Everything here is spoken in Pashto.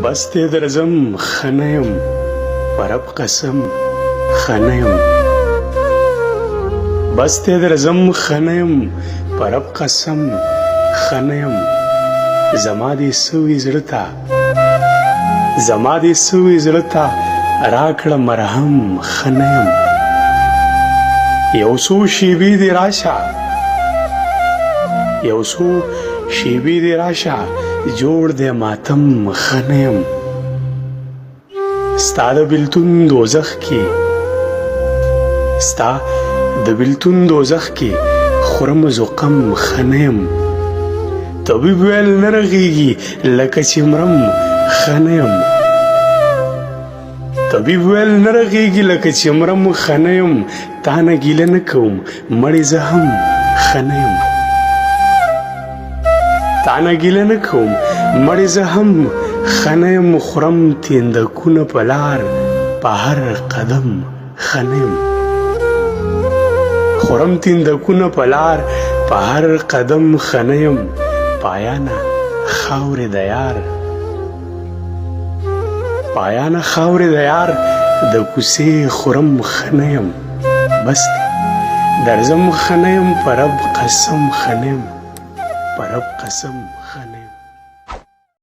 بس دې درځم ښه نه یم په رب قسم ښه نه یم بس دې درځم ښه نه یم په رب قسم ښه نه یم زما دې څه وي زړه ته زما دې څه وي زړه ته راکړه مرهم ښه نه یم یو څو شېبې دې راشه یو څو شېبې دې راشه جوړ دې ماتم ښه نه یم ستا د بېلتون دوزخ کې ستا د بېلتون دوزخ کې خورم زقم ښه نه یم طبیب ویل نه رغېږي لکه چې مرم ښه نه یم طبیب ویل نه رغېږي لکه چې مرم ښه نه یم تا نه ګیله نه کوم مړې زه هم ښه نه یم تا نه ګیله نه کوم مړې زه هم ښه نه یم خورم تیندکونه په لار په هر قدم ښه نه یم خورم تیندکونه په لار په هر قدم ښه نه یم پایانه خاورې د یار پایانه خاورې د یار د کوڅې خورم ښه نه یم بس درځم ښه نه یم په رب قسم ښه نه یم په رب قسم